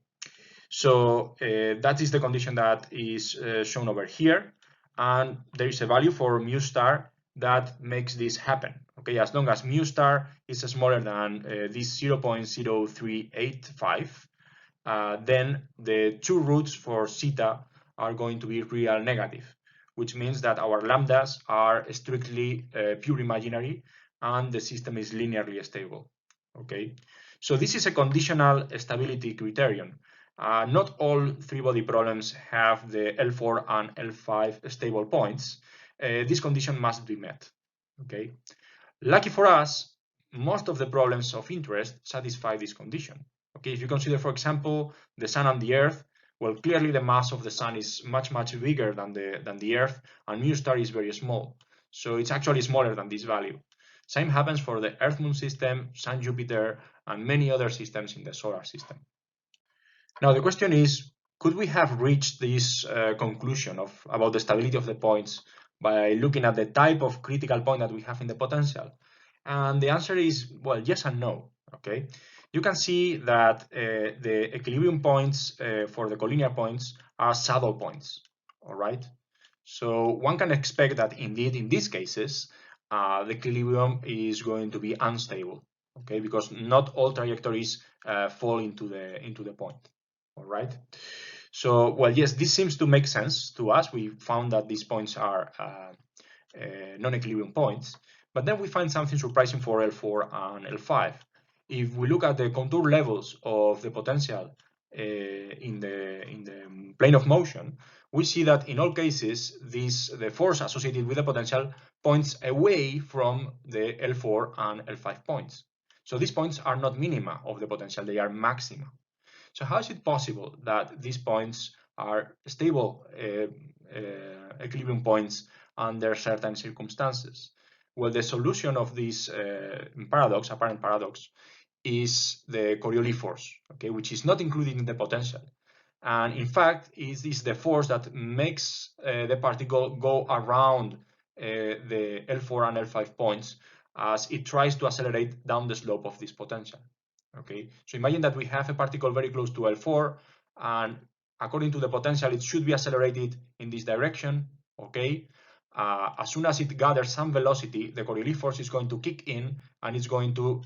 so that is the condition that is shown over here, and there is a value for mu star that makes this happen. Okay, as long as mu star is smaller than this 0.0385, then the two roots for theta are going to be real negative, which means that our lambdas are strictly pure imaginary and the system is linearly stable. Okay, so this is a conditional stability criterion. Not all three-body problems have the L4 and L5 stable points. This condition must be met. Okay, lucky for us, most of the problems of interest satisfy this condition. Okay, if you consider, for example, the Sun and the Earth, well, clearly the mass of the Sun is much bigger than the Earth, and mu star is very small. So it's actually smaller than this value. Same happens for the Earth-Moon system, Sun-Jupiter, and many other systems in the solar system. Now the question is, could we have reached this conclusion about the stability of the points by looking at the type of critical point that we have in the potential? And the answer is, well, yes and no. Okay, you can see that the equilibrium points for the collinear points are saddle points. All right, so one can expect that indeed in these cases the equilibrium is going to be unstable. Okay, because not all trajectories fall into the point. All right. So, well, yes, this seems to make sense to us. We found that these points are non-equilibrium points, but then we find something surprising for L4 and L5. If we look at the contour levels of the potential in the plane of motion, we see that in all cases, the force associated with the potential points away from the L4 and L5 points. So these points are not minima of the potential, they are maxima. So how is it possible that these points are stable equilibrium points under certain circumstances? Well, the solution of this apparent paradox, is the Coriolis force, okay, which is not included in the potential. And in fact, it is the force that makes the particle go around the L4 and L5 points as it tries to accelerate down the slope of this potential. Okay, so imagine that we have a particle very close to L4, and according to the potential, it should be accelerated in this direction. Okay, as soon as it gathers some velocity, the Coriolis force is going to kick in and it's going to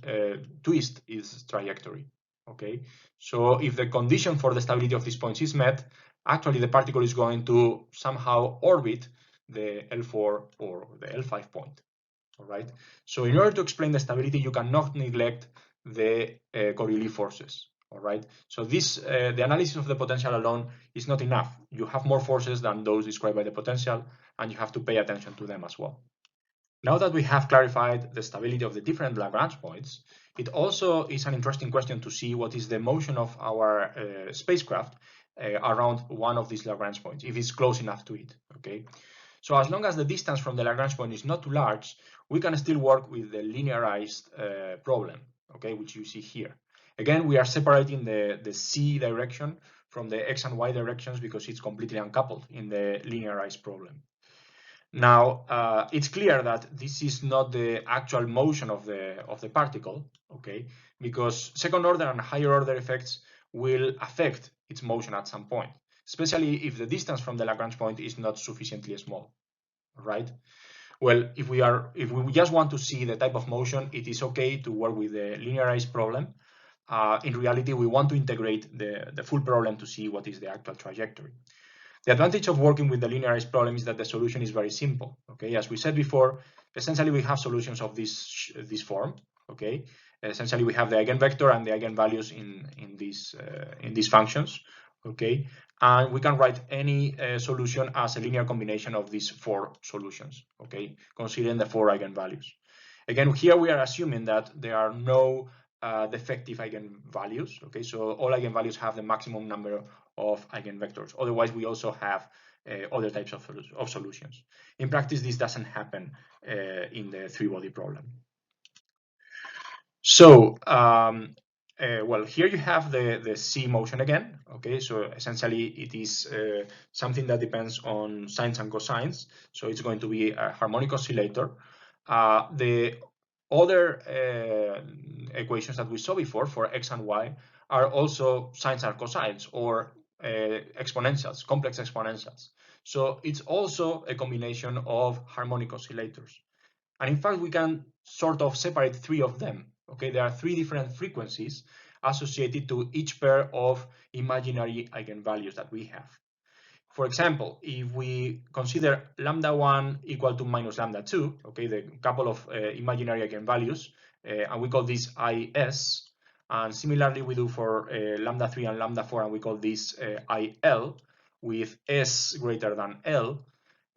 twist its trajectory. Okay, so if the condition for the stability of these points is met, actually the particle is going to somehow orbit the L4 or the L5 point. All right. So in order to explain the stability, you cannot neglect the Coriolis forces. All right. So this the analysis of the potential alone is not enough. You have more forces than those described by the potential, and you have to pay attention to them as well. Now that we have clarified the stability of the different Lagrange points, it also is an interesting question to see what is the motion of our spacecraft around one of these Lagrange points, if it's close enough to it. Okay. So as long as the distance from the Lagrange point is not too large, we can still work with the linearized problem, okay, which you see here. Again, we are separating the C direction from the X and Y directions because it's completely uncoupled in the linearized problem. Now, it's clear that this is not the actual motion of the particle, okay, because second order and higher order effects will affect its motion at some point, especially if the distance from the Lagrange point is not sufficiently small, right? Well, if we just want to see the type of motion, it is okay to work with the linearized problem. In reality, we want to integrate the full problem to see what is the actual trajectory. The advantage of working with the linearized problem is that the solution is very simple. Okay, as we said before, essentially we have solutions of this form. Okay, essentially we have the eigenvector and the eigenvalues in these functions. Okay, and we can write any solution as a linear combination of these four solutions. Okay, considering the four eigenvalues. Again, here we are assuming that there are no defective eigenvalues. Okay, so all eigenvalues have the maximum number of eigenvectors. Otherwise, we also have other types of solutions. In practice, this doesn't happen in the three-body problem. So, well, here you have the C motion again. Okay, so essentially it is something that depends on sines and cosines. So it's going to be a harmonic oscillator. The other equations that we saw before for x and y are also sines and cosines, or exponentials, complex exponentials. So it's also a combination of harmonic oscillators. And in fact, we can sort of separate three of them. Okay, there are three different frequencies associated to each pair of imaginary eigenvalues that we have. For example, if we consider lambda1 equal to minus lambda2, okay, the couple of imaginary eigenvalues and we call this IS. And similarly, we do for lambda 3 and lambda 4, and we call this IL, with S greater than L.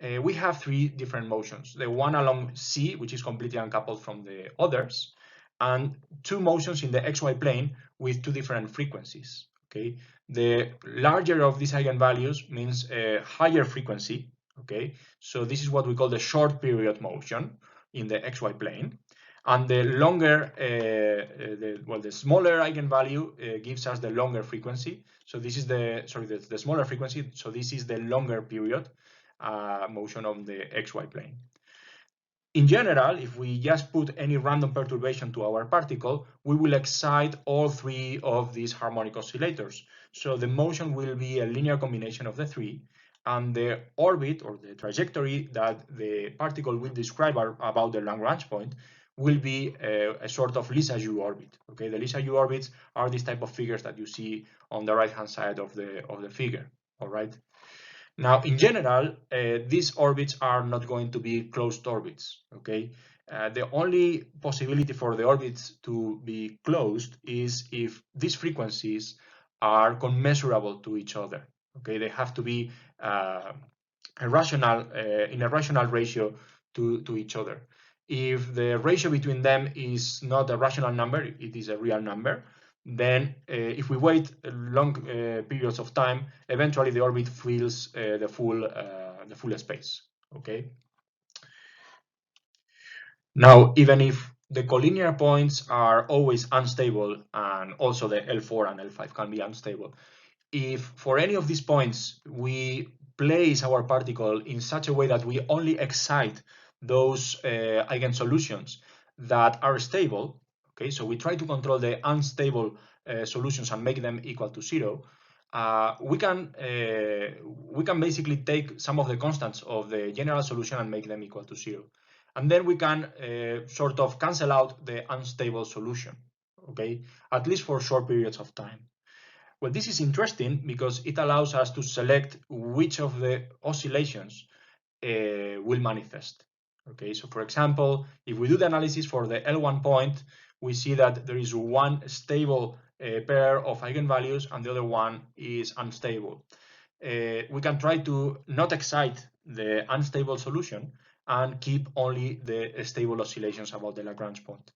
We have three different motions. The one along C, which is completely uncoupled from the others, and two motions in the XY plane with two different frequencies. Okay, the larger of these eigenvalues means a higher frequency. Okay, so this is what we call the short period motion in the XY plane. And the longer, the smaller eigenvalue gives us the longer frequency. So this is the smaller frequency. So this is the longer period motion on the XY plane. In general, if we just put any random perturbation to our particle, we will excite all three of these harmonic oscillators. So the motion will be a linear combination of the three, and the orbit or the trajectory that the particle will describe about the Lagrange point will be a sort of Lissajous orbit. Okay, the Lissajous orbits are these type of figures that you see on the right-hand side of the figure. All right. Now, in general, these orbits are not going to be closed orbits, okay? The only possibility for the orbits to be closed is if these frequencies are commensurable to each other, okay? They have to be in a rational ratio to each other. If the ratio between them is not a rational number, it is a real number, then if we wait long periods of time, eventually the orbit fills the full space. Okay. Now, even if the collinear points are always unstable, and also the L4 and L5 can be unstable, if for any of these points we place our particle in such a way that we only excite those eigensolutions that are stable, okay, so we try to control the unstable solutions and make them equal to zero, we can basically take some of the constants of the general solution and make them equal to zero. And then we can sort of cancel out the unstable solution, okay, at least for short periods of time. Well, this is interesting because it allows us to select which of the oscillations will manifest. Okay, so for example, if we do the analysis for the L1 point, we see that there is one stable pair of eigenvalues and the other one is unstable. We can try to not excite the unstable solution and keep only the stable oscillations about the Lagrange point.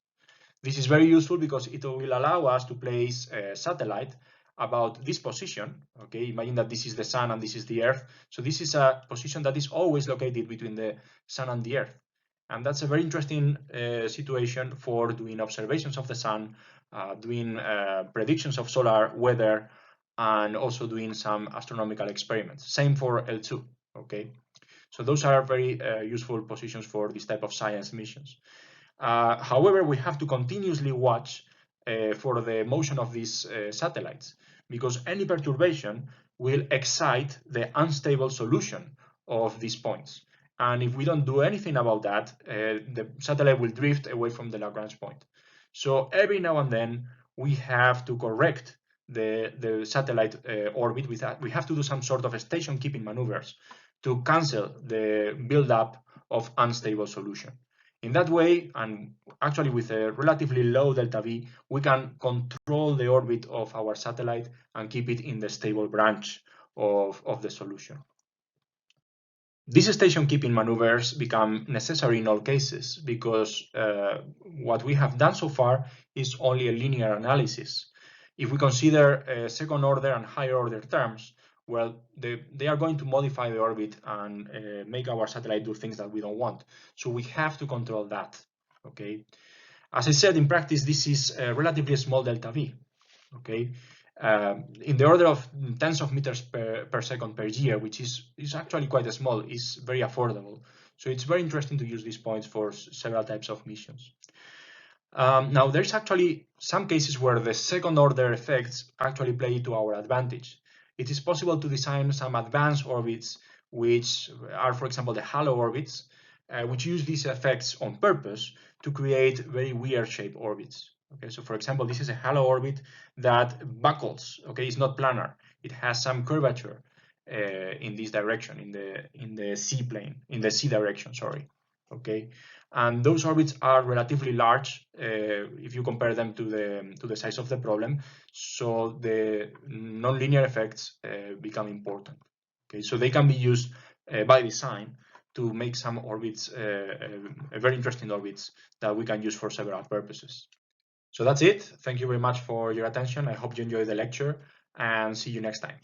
This is very useful because it will allow us to place a satellite about this position. Okay, imagine that this is the sun and this is the Earth. So this is a position that is always located between the sun and the Earth. And that's a very interesting situation for doing observations of the sun, doing predictions of solar weather, and also doing some astronomical experiments. Same for L2. Okay, so those are very useful positions for this type of science missions. However, we have to continuously watch for the motion of these satellites, because any perturbation will excite the unstable solution of these points. And if we don't do anything about that, the satellite will drift away from the Lagrange point. So every now and then, we have to correct the satellite orbit. We have to do some sort of station keeping maneuvers to cancel the buildup of unstable solution. In that way, and actually with a relatively low delta V, we can control the orbit of our satellite and keep it in the stable branch of the solution. These station keeping maneuvers become necessary in all cases because what we have done so far is only a linear analysis. If we consider second order and higher order terms, well, they are going to modify the orbit and make our satellite do things that we don't want. So we have to control that, okay? As I said, in practice, this is a relatively small delta V, okay? In the order of tens of meters per second per year, which is actually quite small, is very affordable. So it's very interesting to use these points for several types of missions. Now, there's actually some cases where the second order effects actually play to our advantage. It is possible to design some advanced orbits, which are, for example, the halo orbits, which use these effects on purpose to create very weird shaped orbits. Okay, so for example, this is a halo orbit that buckles. Okay, it's not planar. It has some curvature in this direction, in the C plane, in the C direction. Sorry. Okay, And those orbits are relatively large if you compare them to the size of the problem. So the nonlinear effects become important. Okay, so they can be used by design to make some orbits, very interesting orbits that we can use for several purposes. So that's it. Thank you very much for your attention. I hope you enjoyed the lecture, and see you next time.